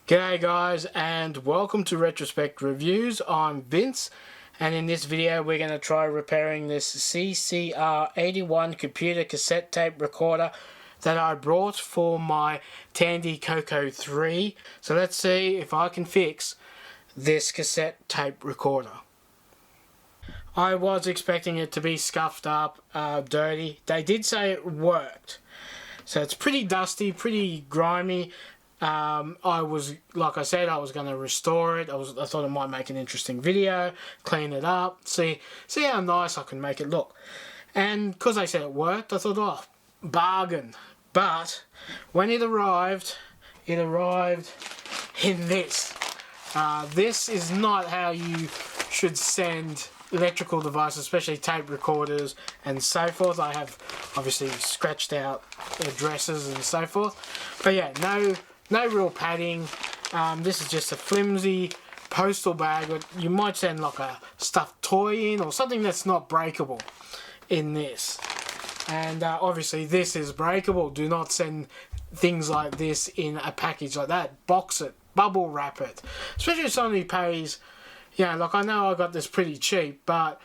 G'day guys, and welcome to Retrospect Reviews. I'm Vince, and in this video we're going to try repairing this CCR81 computer cassette tape recorder that I brought for my Tandy Coco 3. So let's see if I can fix this cassette tape recorder. I was expecting it to be scuffed up, dirty. They did say it worked. So it's pretty dusty, pretty grimy. Like I said, I was going to restore it. I thought it might make an interesting video, clean it up, see how nice I can make it look. And because they said it worked, I thought, oh, bargain. But when it arrived in this. This is not how you should send electrical devices, especially tape recorders and so forth. I have obviously scratched out addresses and so forth. But yeah, no real padding. This is just a flimsy postal bag. You might send like a stuffed toy in or something that's not breakable in this. And obviously this is breakable. Do not send things like this in a package like that. Box it, bubble wrap it. Especially if somebody pays, like I know I got this pretty cheap, but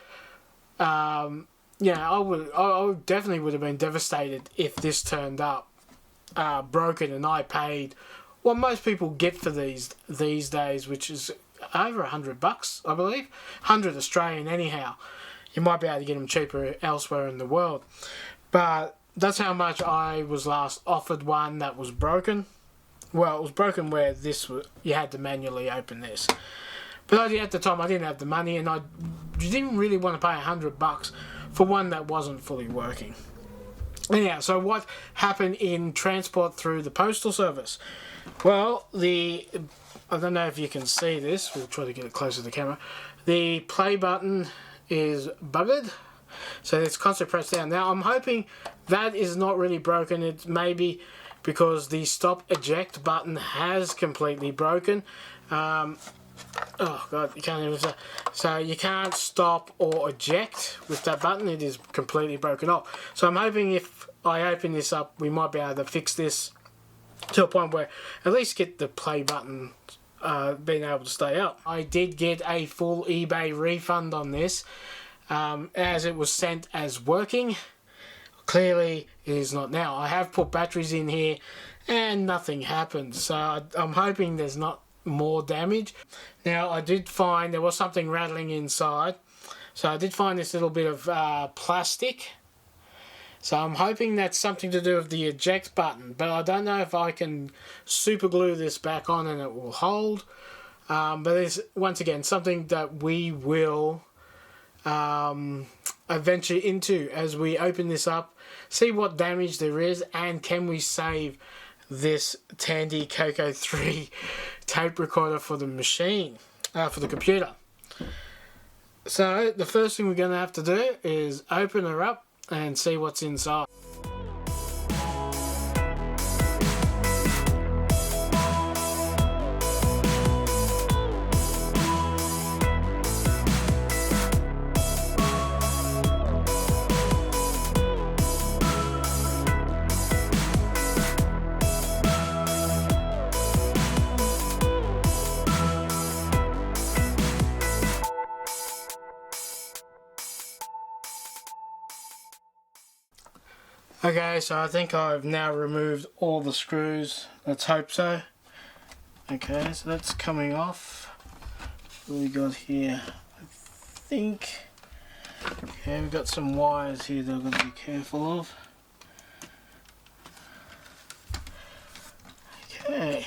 I definitely would have been devastated if this turned up broken and I paid what most people get for these days, which is over $100, I believe. 100 Australian anyhow. You might be able to get them cheaper elsewhere in the world. But that's how much I was last offered one that was broken. Well, it was broken where you had to manually open this. But at the time I didn't have the money, and I didn't really want to pay $100 for one that wasn't fully working. Anyhow, so what happened in transport through the postal service? Well, I don't know if you can see this. We'll try to get it closer to the camera. The play button is buggered, so it's constantly pressed down. Now, I'm hoping that is not really broken. It's maybe because the stop eject button has completely broken. Oh god, you can't even say. So you can't stop or eject with that button. It is completely broken off. So I'm hoping if I open this up, we might be able to fix this to a point where at least get the play button being able to stay up. I did get a full eBay refund on this, as it was sent as working. Clearly it is not now. I have put batteries in here and nothing happened, so I'm hoping there's not more damage. Now, I did find there was something rattling inside, so I did find this little bit of plastic. So I'm hoping that's something to do with the eject button, but I don't know if I can super glue this back on and it will hold. But it's, once again, something that we will venture into as we open this up, see what damage there is, and can we save this Tandy Coco 3 tape recorder for the machine, for the computer. So the first thing we're going to have to do is open her up and see what's inside. Okay, so I think I've now removed all the screws. Let's hope so. Okay, so that's coming off. What we got here? I think. Okay, we've got some wires here that I've got to be careful of. Okay.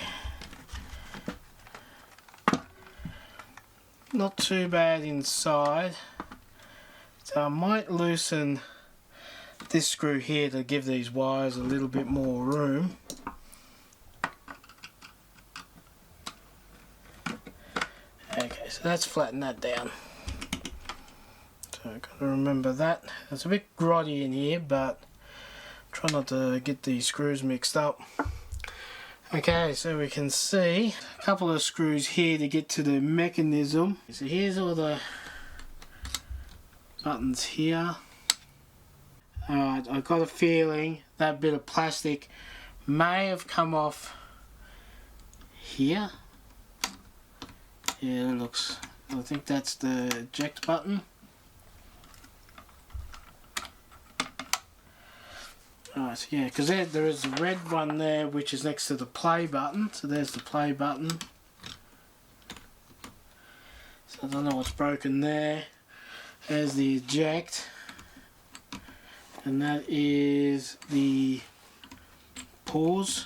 Not too bad inside. So I might loosen this screw here to give these wires a little bit more room. Okay, so let's flatten that down. So I've got to remember that. It's a bit grotty in here, but try not to get the screws mixed up. Okay, so we can see a couple of screws here to get to the mechanism. So here's all the buttons here. Alright, I've got a feeling that bit of plastic may have come off here. Yeah, it looks, I think that's the eject button. Right, yeah, because there is a red one there which is next to the play button. So there's the play button. So I don't know what's broken there. There's the eject. And that is the pause.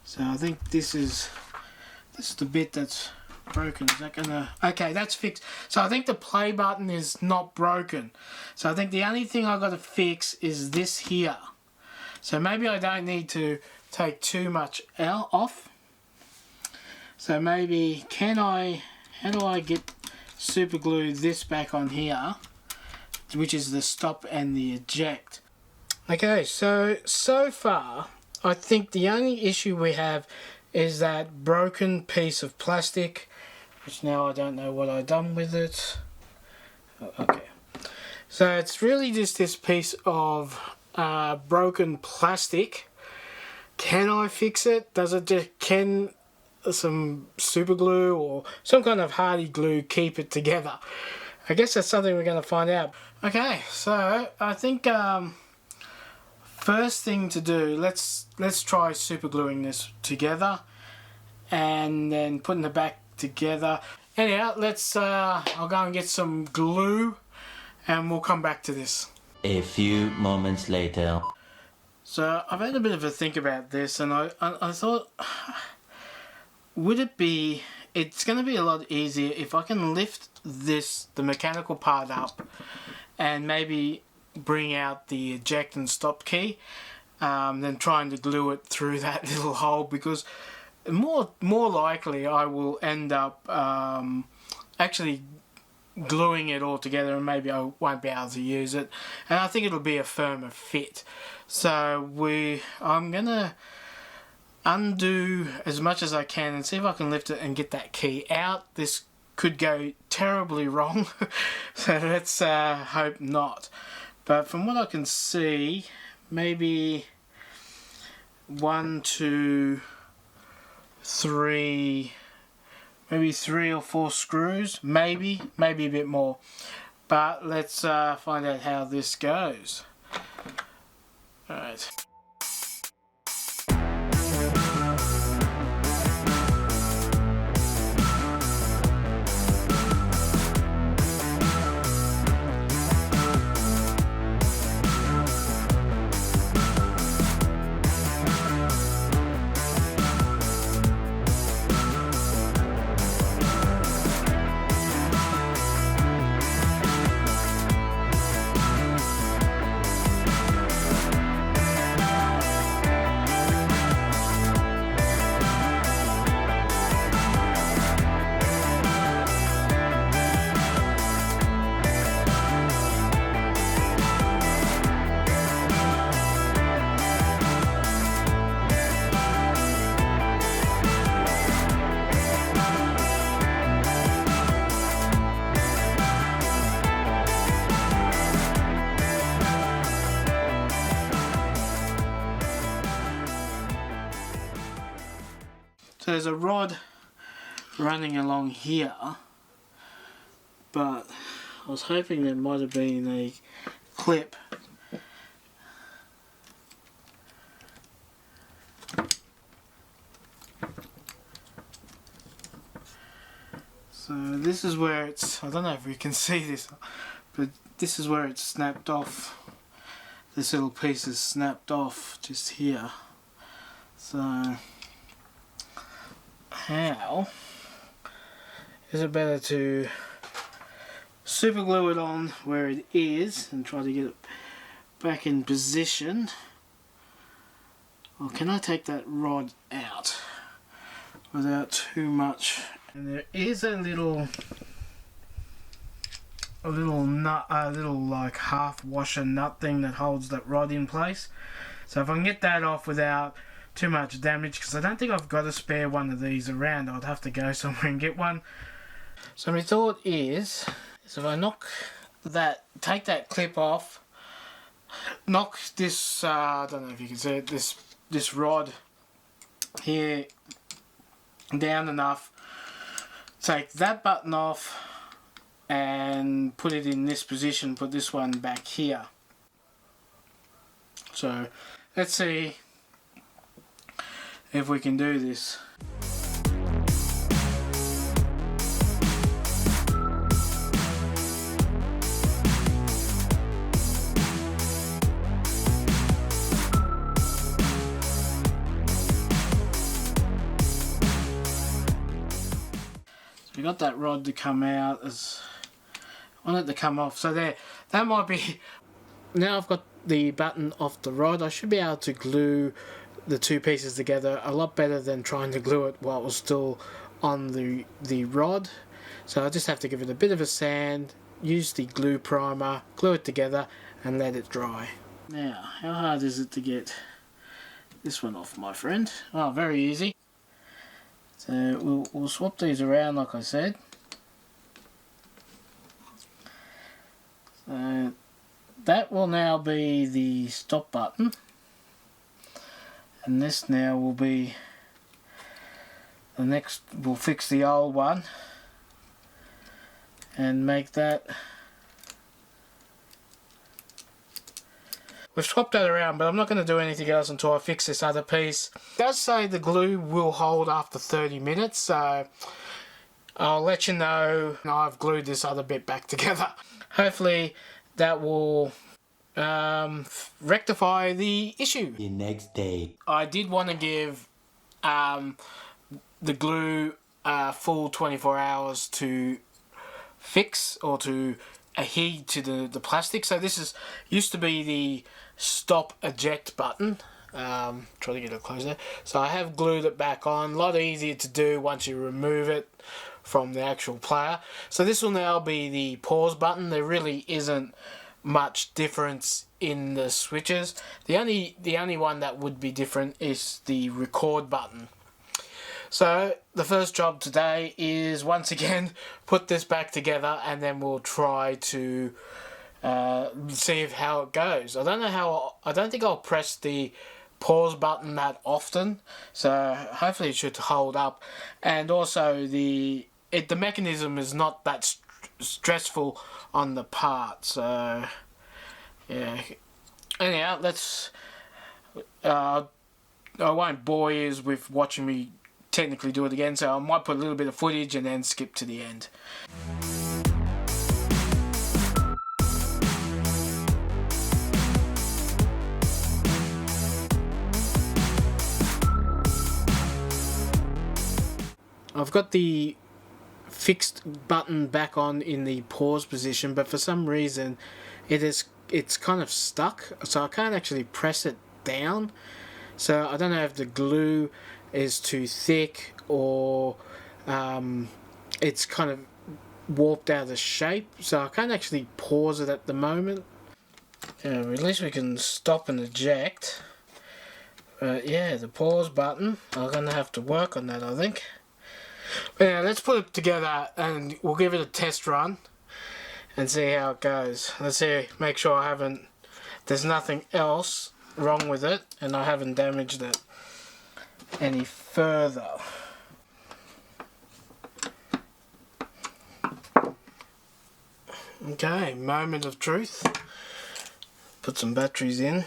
So I think this is the bit that's broken. Is that gonna... Okay, that's fixed. So I think the play button is not broken. So I think the only thing I've got to fix is this here. So maybe I don't need to take too much off. So maybe how do I get super glue this back on here, which is the stop and the eject. Okay, so far I think the only issue we have is that broken piece of plastic, which now I don't know what I've done with it. Okay, so it's really just this piece of broken plastic. Can I fix it? Does it just, can some super glue or some kind of hardy glue keep it together? I guess that's something we're going to find out. Okay, so I think first thing to do, let's try super gluing this together and then putting it back together. Anyhow, I'll go and get some glue and we'll come back to this. A few moments later. So I've had a bit of a think about this, and I thought, it's going to be a lot easier if I can lift the mechanical part up and maybe bring out the eject and stop key, than trying to glue it through that little hole, because more likely I will end up actually gluing it all together and maybe I won't be able to use it, and I think it'll be a firmer fit. So I'm gonna undo as much as I can and see if I can lift it and get that key out. This could go terribly wrong, so let's hope not. But from what I can see, maybe 1, 2, 3, maybe 3 or 4 screws, maybe a bit more. But let's find out how this goes. Alright. So there's a rod running along here, but I was hoping there might have been a clip. So this is where it's, I don't know if we can see this, but this is where it's snapped off. This little piece is snapped off just here. So how is it better to super glue it on where it is and try to get it back in position, or can I take that rod out without too much? And there is a little nut, a little like half washer nut thing that holds that rod in place. So if I can get that off without too much damage, because I don't think I've got a spare one of these around, I'd have to go somewhere and get one. So my thought is if I take that clip off, knock this, I don't know if you can see it, this rod here down enough take that button off and put it in this position, put this one back here. So let's see if we can do this. We got that rod to come out, as I want it to come off. So there, that might be. Now I've got the button off the rod, I should be able to glue the two pieces together a lot better than trying to glue it while it was still on the rod. So I just have to give it a bit of a sand, use the glue primer, glue it together and let it dry. Now, how hard is it to get this one off, my friend? Oh, very easy. So we'll swap these around like I said. So that will now be the stop button, and this now will be the next. We'll fix the old one and make that. We've swapped that around, but I'm not going to do anything else until I fix this other piece. It does say the glue will hold after 30 minutes, so I'll let you know I've glued this other bit back together. Hopefully that will rectify the issue. The next day. I did want to give the glue full 24 hours to fix or to adhere to the plastic. So this used to be the stop eject button. Try to get it closer. So I have glued it back on. A lot easier to do once you remove it from the actual player. So this will now be the pause button. There really isn't much difference in the switches. The only one that would be different is the record button. So the first job today is once again put this back together, and then we'll try to see how it goes. I don't think I'll press the pause button that often, so hopefully it should hold up. And also the mechanism is not that stressful on the part. So yeah. Anyhow, let's. I won't bore you with watching me technically do it again, so I might put a little bit of footage and then skip to the end. I've got the fixed button back on in the pause position, but for some reason it's kind of stuck, so I can't actually press it down. So I don't know if the glue is too thick or it's kind of warped out of shape, so I can't actually pause it at the moment. Yeah, at least we can stop and eject. Yeah, the pause button, I'm going to have to work on that, I think. But yeah, let's put it together and we'll give it a test run and see how it goes. Let's see, make sure there's nothing else wrong with it and I haven't damaged it any further. Okay, moment of truth. Put some batteries in.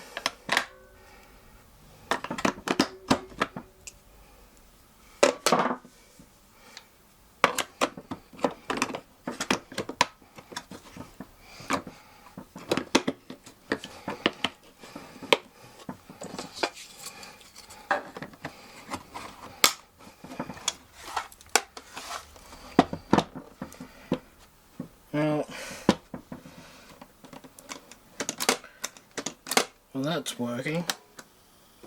Well, that's working,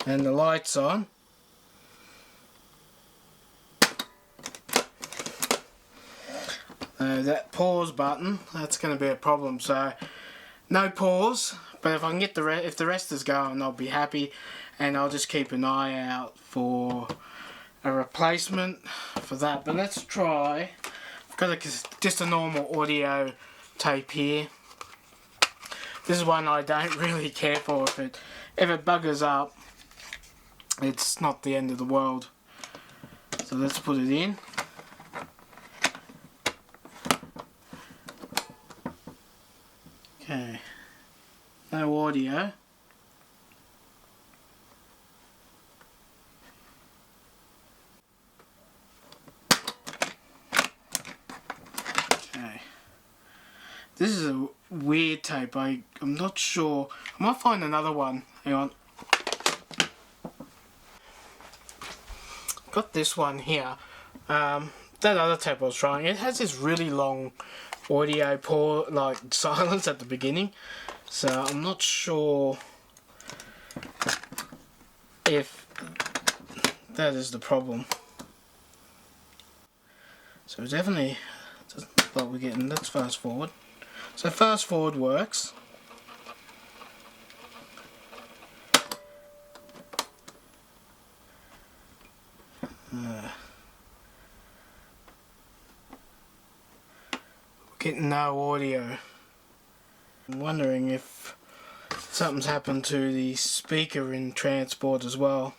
and the light's on. That pause button, that's going to be a problem. So no pause, but if I can get if the rest is going, I'll be happy, and I'll just keep an eye out for a replacement for that. But let's try. I've got just a normal audio tape here. This is one I don't really care for. If it buggers up, it's not the end of the world. So let's put it in. Okay, no audio. Okay, this is a weird tape. I'm not sure. I might find another one. Hang on. Got this one here. That other tape I was trying, it has this really long audio pause, like silence at the beginning. So I'm not sure if that is the problem. So definitely what we're getting. Let's fast forward. So fast forward works. Getting no audio. I'm wondering if something's happened to the speaker in transport as well.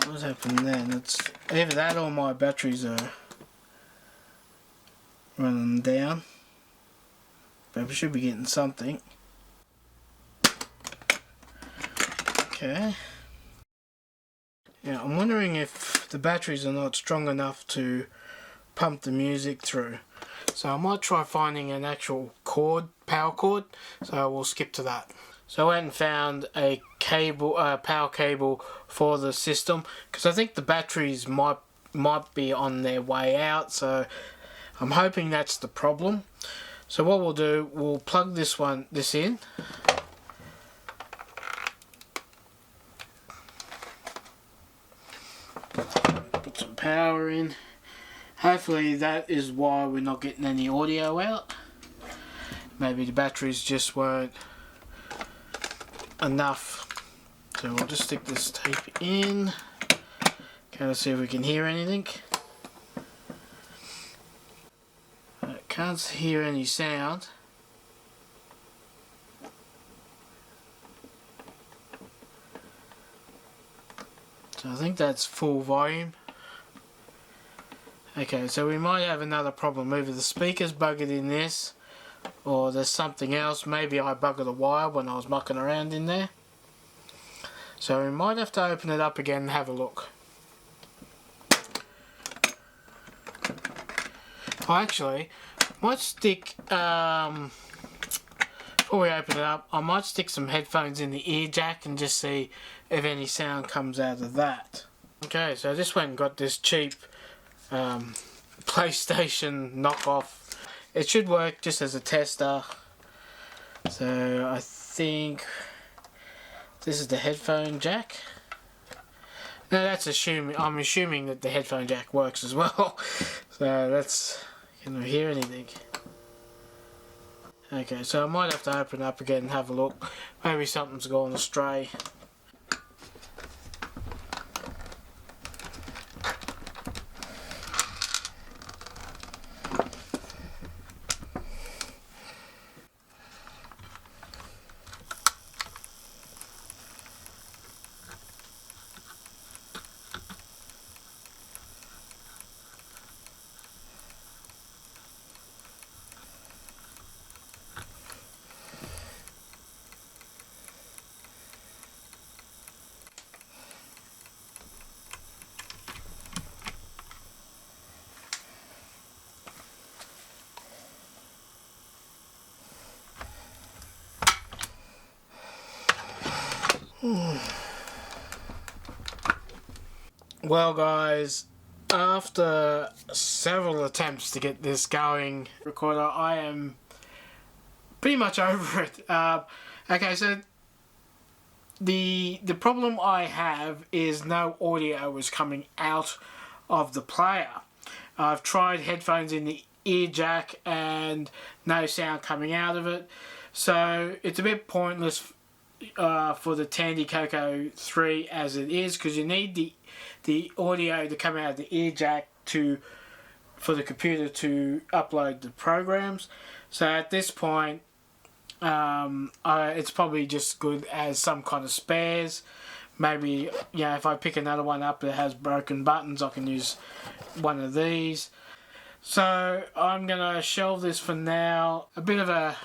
What's happened then? It's either that or my batteries are running down. But we should be getting something. Okay. Yeah, I'm wondering if the batteries are not strong enough to pump the music through. So I might try finding an actual cord, power cord, so we'll skip to that. So I went and found a cable, power cable for the system, because I think the batteries might be on their way out, so I'm hoping that's the problem. So what we'll do, we'll plug this in. Put some power in. Hopefully that is why we're not getting any audio out. Maybe the batteries just weren't enough. So we'll just stick this tape in. Okay, let's see if we can hear anything. I can't hear any sound. So I think that's full volume. Okay, so we might have another problem. Either the speaker's buggered in this, or there's something else. Maybe I buggered a wire when I was mucking around in there. So we might have to open it up again and have a look. I actually might stick, before we open it up, I might stick some headphones in the ear jack and just see if any sound comes out of that. Okay, so I just went and got this cheap PlayStation knockoff. It should work just as a tester. So I think this is the headphone jack. No, that's assuming. I'm assuming that the headphone jack works as well. So that's. Can I hear anything? Okay, so I might have to open it up again and have a look. Maybe something's gone astray. Well guys, after several attempts to get this going, recorder, I am pretty much over it. Okay, so the problem I have is no audio is coming out of the player. I've tried headphones in the ear jack and no sound coming out of it, so it's a bit pointless for the Tandy Coco 3 as it is, because you need the audio to come out of the ear jack for the computer to upload the programs. So at this point, it's probably just good as some kind of spares. maybe, if I pick another one up that has broken buttons, I can use one of these. So I'm gonna shelve this for now. A bit of a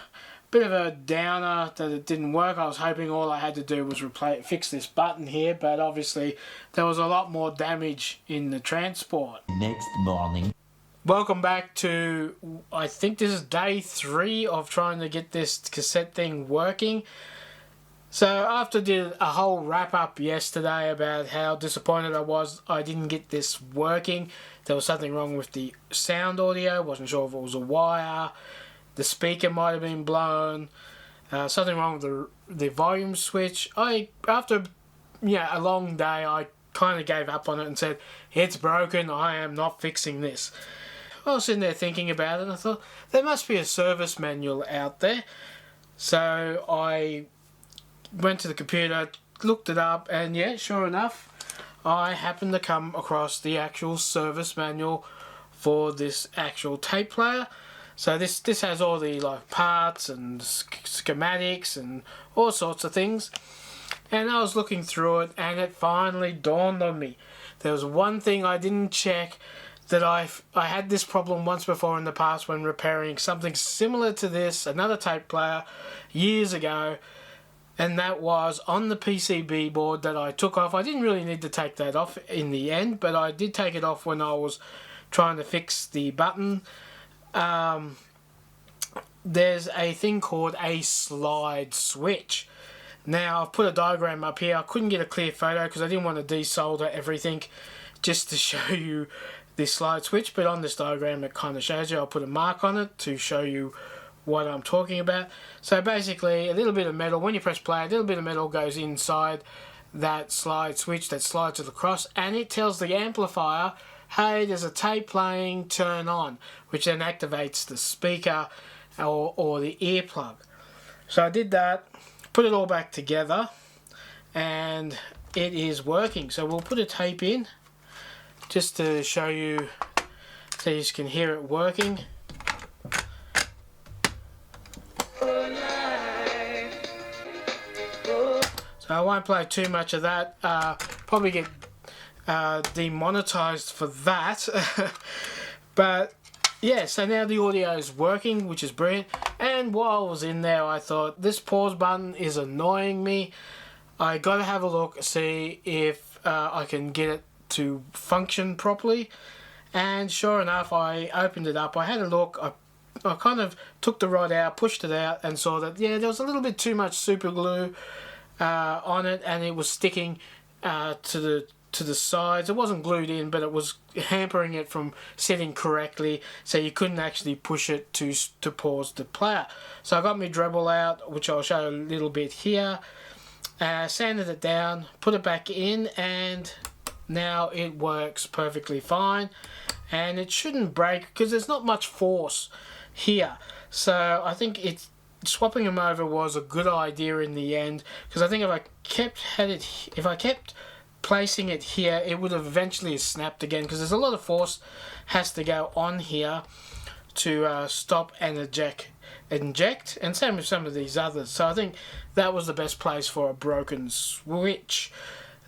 downer that it didn't work. I was hoping all I had to do was fix this button here, but obviously there was a lot more damage in the transport. Next morning. Welcome back to, I think this is day 3 of trying to get this cassette thing working. So after I did a whole wrap up yesterday about how disappointed I was I didn't get this working. There was something wrong with the sound audio, wasn't sure if it was a wire, the speaker might have been blown, something wrong with the volume switch. After a long day, I kind of gave up on it and said, it's broken, I am not fixing this. I was sitting there thinking about it and I thought, there must be a service manual out there. So I went to the computer, looked it up, and sure enough, I happened to come across the actual service manual for this actual tape player. So this has all the parts and schematics and all sorts of things. And I was looking through it and it finally dawned on me. There was one thing I didn't check, that I had this problem once before in the past when repairing something similar to this, another tape player, years ago. And that was on the PCB board that I took off. I didn't really need to take that off in the end, but I did take it off when I was trying to fix the button. There's a thing called a slide switch. Now I've put a diagram up here. I couldn't get a clear photo because I didn't want to desolder everything just to show you the slide switch, but on this diagram it kind of shows you. I'll put a mark on it to show you what I'm talking about. So basically a little bit of metal, when you press play, a little bit of metal goes inside that slide switch that slides it across, and it tells the amplifier, hey, there's a tape playing, turn on, which then activates the speaker or the earplug. So I did that, put it all back together, and it is working. So we'll put a tape in just to show you so you can hear it working. So I won't play too much of that, probably get demonetized for that. But yeah, so now the audio is working, which is brilliant. And while I was in there, I thought, this pause button is annoying me. I gotta have a look, see if I can get it to function properly. And sure enough, I opened it up, I had a look, I kind of took the rod out, pushed it out, and saw that there was a little bit too much super glue on it, and it was sticking to the sides. It wasn't glued in, but it was hampering it from sitting correctly, so you couldn't actually push it to pause the player. So I got my Dremel out, which I'll show a little bit here, sanded it down, put it back in, and now it works perfectly fine, and it shouldn't break because there's not much force here. So I think swapping them over was a good idea in the end, because I think if I kept placing it here, it would have eventually snapped again, because there's a lot of force has to go on here to stop and eject, and same with some of these others. So I think that was the best place for a broken switch.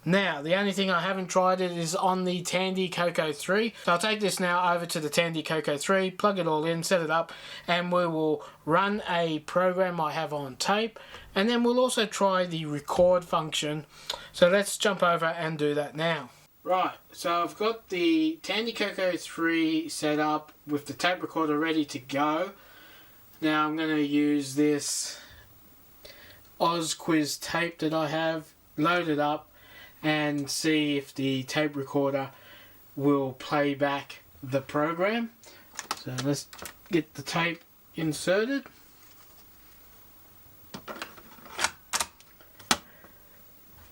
Now, the only thing I haven't tried it is on the Tandy Coco 3. So I'll take this now over to the Tandy Coco 3, plug it all in, set it up, and we will run a program I have on tape. And then we'll also try the record function. So let's jump over and do that now. Right, so I've got the Tandy Coco 3 set up with the tape recorder ready to go. Now I'm going to use this Osquiz tape that I have, load it up, and see if the tape recorder will play back the program. So let's get the tape inserted.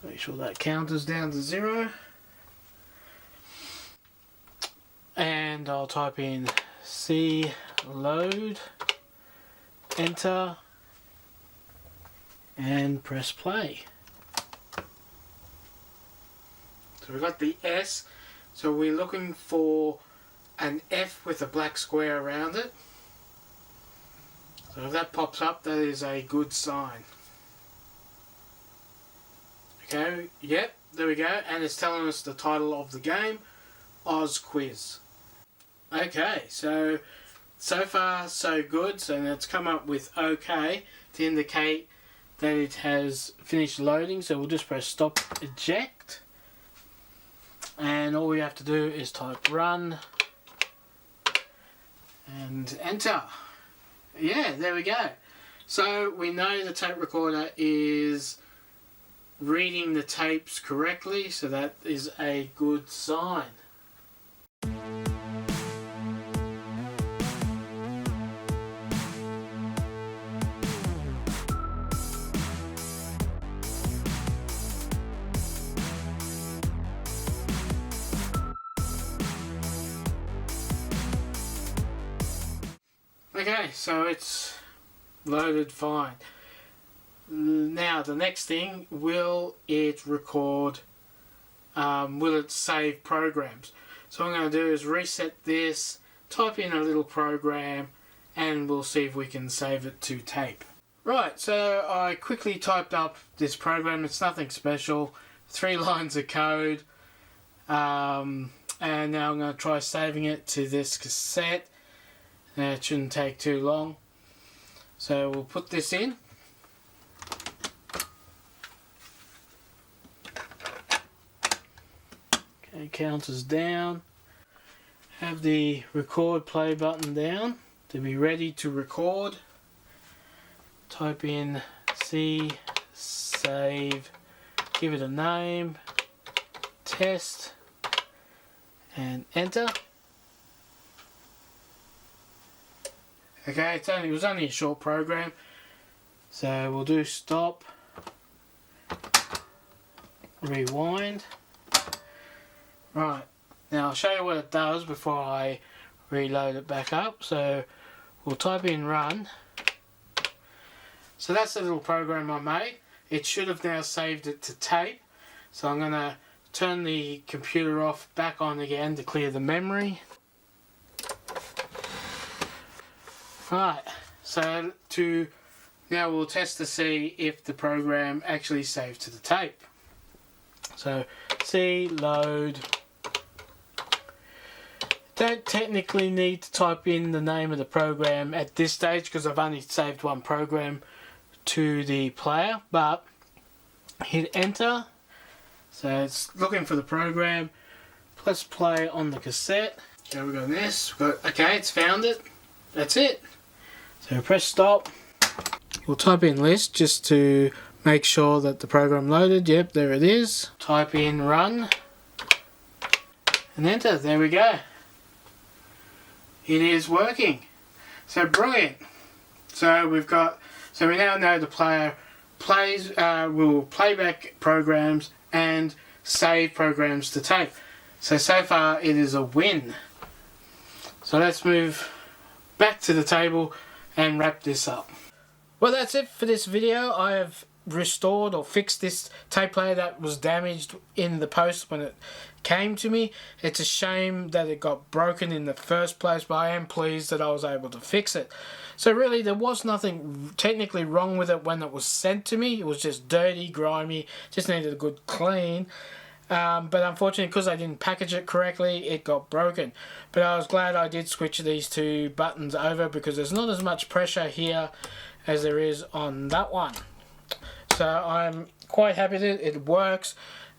Make sure that counters down to 0. And I'll type in C load, enter, and press play. So we've got the S, so we're looking for an F with a black square around it. So if that pops up, that is a good sign. Okay, yep, there we go. And it's telling us the title of the game, Oz Quiz. Okay, so far so good. So it's come up with OK to indicate that it has finished loading. So we'll just press stop eject. And all we have to do is type run and enter. Yeah, there we go. So we know the tape recorder is reading the tapes correctly, so that is a good sign. Okay, so it's loaded fine. Now the next thing, will it record, will it save programs? So what I'm going to do is reset this, type in a little program, and we'll see if we can save it to tape. Right, so I quickly typed up this program. It's nothing special, 3 lines of code, and now I'm going to try saving it to this cassette. It shouldn't take too long. So we'll put this in. Okay, counters down. Have the record play button down to be ready to record. Type in C, save, give it a name, test, and enter. Okay, it was only a short program, so we'll do stop, rewind. Right, now I'll show you what it does before I reload it back up. So we'll type in run. So that's the little program I made. It should have now saved it to tape. So I'm going to turn the computer off, back on again to clear the memory. Right, so now we'll test to see if the program actually saved to the tape. So C, load. Don't technically need to type in the name of the program at this stage because I've only saved one program to the player, but hit enter. So it's looking for the program. Let's play on the cassette. So we've got this, okay, it's found it. That's it. So press stop. We'll type in list just to make sure that the program loaded. Yep, there it is. Type in run and enter. There we go. It is working. So brilliant. So we now know the player will play back programs and save programs to tape. So far it is a win. So let's move back to the table and wrap this up. Well, that's it for this video. I have restored or fixed this tape player that was damaged in the post when it came to me. It's a shame that it got broken in the first place, but I am pleased that I was able to fix it. So really there was nothing technically wrong with it when it was sent to me. It was just dirty, grimy, just needed a good clean. But unfortunately, because I didn't package it correctly, it got broken. But I was glad I did switch these 2 buttons over because there's not as much pressure here as there is on that one. So I'm quite happy that it works.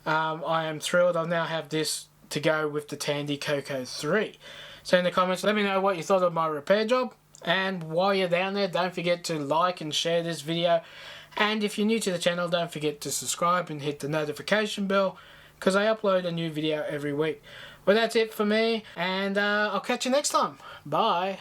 I am thrilled. I now have this to go with the Tandy Coco 3. So in the comments, let me know what you thought of my repair job. And while you're down there, don't forget to like and share this video. And if you're new to the channel, don't forget to subscribe and hit the notification bell, because I upload a new video every week. Well, that's it for me, and I'll catch you next time. Bye.